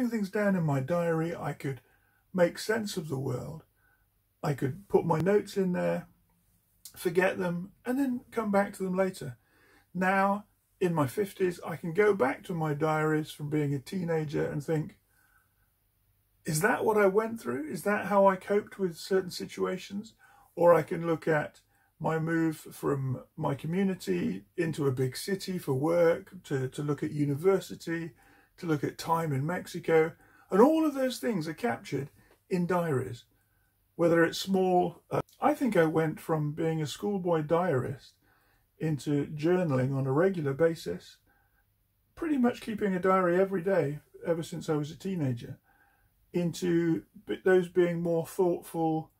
writing things down in my diary, I could make sense of the world. I could put my notes in there, forget them, and then come back to them later. Now, in my 50s, I can go back to my diaries from being a teenager and think, is that what I went through? Is that how I coped with certain situations? Or I can look at my move from my community into a big city for work, to look at university, to look at time in Mexico. And all of those things are captured in diaries, whether it's small. I think I went from being a schoolboy diarist into journaling on a regular basis, pretty much keeping a diary every day ever since I was a teenager, into those being more thoughtful,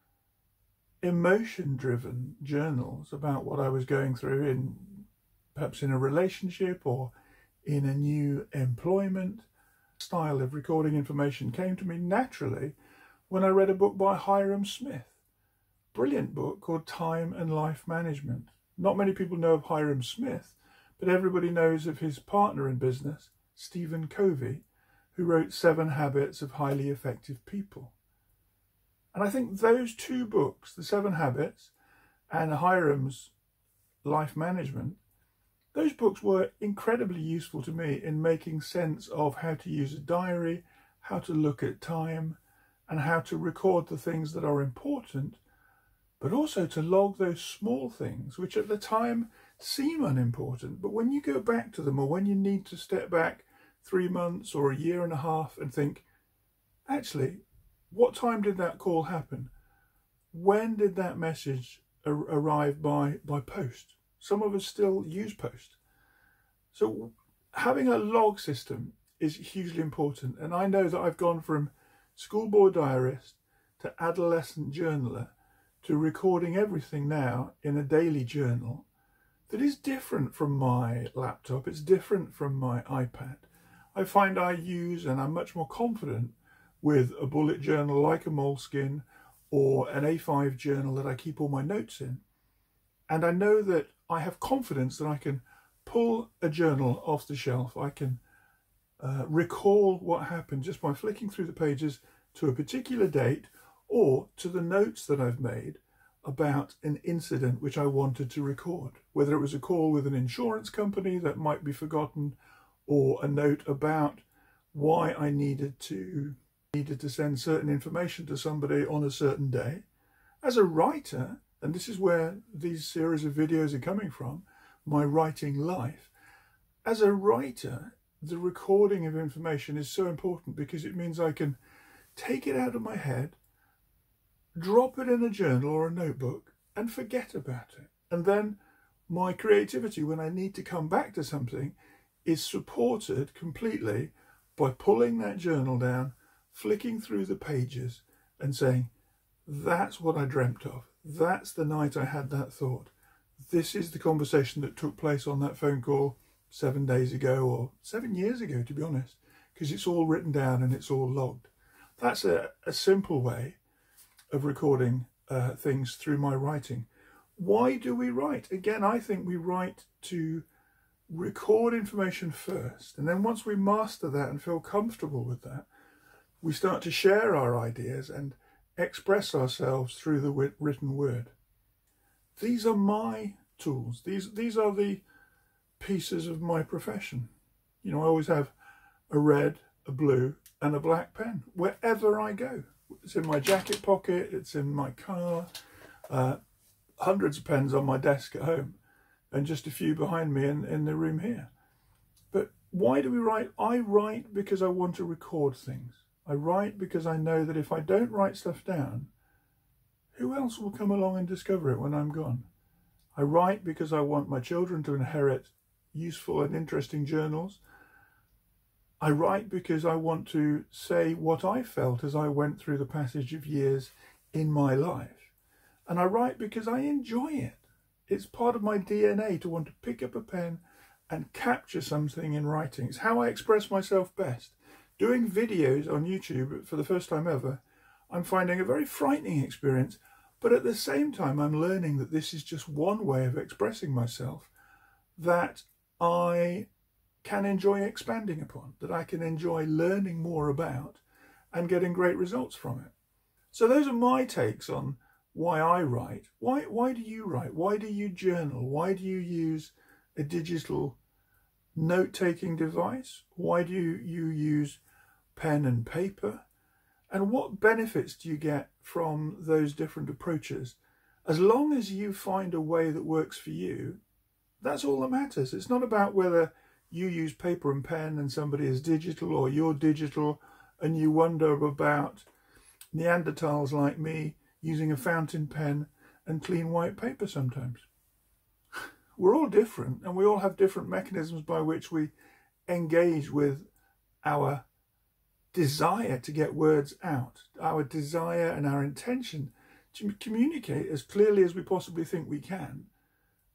emotion-driven journals about what I was going through, perhaps in a relationship or in a new employment. Style of recording information came to me naturally when I read a book by Hiram Smith. Brilliant book called Time and Life Management. Not many people know of Hiram Smith, but everybody knows of his partner in business, Stephen Covey, who wrote 7 Habits of Highly Effective People. And I think those two books, The 7 Habits and Hiram's Life Management, those books were incredibly useful to me in making sense of how to use a diary, how to look at time, and how to record the things that are important, but also to log those small things, which at the time seem unimportant. But when you go back to them, or when you need to step back 3 months or a year and a half and think, actually, what time did that call happen? When did that message arrive by post? Some of us still use post. So having a log system is hugely important. And I know that I've gone from schoolboy diarist to adolescent journaler to recording everything now in a daily journal that is different from my laptop. It's different from my iPad. I find I use, and I'm much more confident with, a bullet journal like a Moleskine or an A5 journal that I keep all my notes in. And I know that I have confidence that I can pull a journal off the shelf. I can recall what happened just by flicking through the pages to a particular date, or to the notes that I've made about an incident which I wanted to record, whether it was a call with an insurance company that might be forgotten, or a note about why I needed to send certain information to somebody on a certain day. As a writer, and this is where these series of videos are coming from, my writing life, as a writer, the recording of information is so important because it means I can take it out of my head, drop it in a journal or a notebook, and forget about it. And then my creativity, when I need to come back to something, is supported completely by pulling that journal down, flicking through the pages and saying, that's what I dreamt of. That's the night I had that thought. This is the conversation that took place on that phone call 7 days ago, or 7 years ago, to be honest, because it's all written down and it's all logged. That's a simple way of recording things through my writing. Why do we write? Again, I think we write to record information first, and then once we master that and feel comfortable with that, we start to share our ideas and express ourselves through the written word. These are my tools. These are the pieces of my profession. You know, I always have a red, a blue, and a black pen wherever I go. It's in my jacket pocket, it's in my car, hundreds of pens on my desk at home, and just a few behind me in the room here. But why do we write? I write because I want to record things. I write because I know that if I don't write stuff down, who else will come along and discover it when I'm gone? I write because I want my children to inherit useful and interesting journals. I write because I want to say what I felt as I went through the passage of years in my life. And I write because I enjoy it. It's part of my DNA to want to pick up a pen and capture something in writing. It's how I express myself best. Doing videos on YouTube for the first time ever, I'm finding a very frightening experience, but at the same time I'm learning that this is just one way of expressing myself that I can enjoy expanding upon, that I can enjoy learning more about and getting great results from it. So those are my takes on why I write. Why do you write? Why do you journal? Why do you use a digital note-taking device? Why do you use pen and paper? And what benefits do you get from those different approaches? As long as you find a way that works for you, that's all that matters. It's not about whether you use paper and pen and somebody is digital, or you're digital and you wonder about Neanderthals like me using a fountain pen and clean white paper sometimes. We're all different, and we all have different mechanisms by which we engage with our desire to get words out, our desire and our intention to communicate as clearly as we possibly think we can.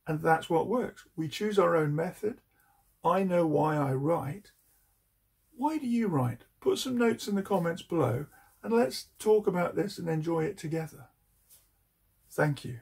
And that's what works. We choose our own method. I know why I write. Why do you write? Put some notes in the comments below and let's talk about this and enjoy it together. Thank you.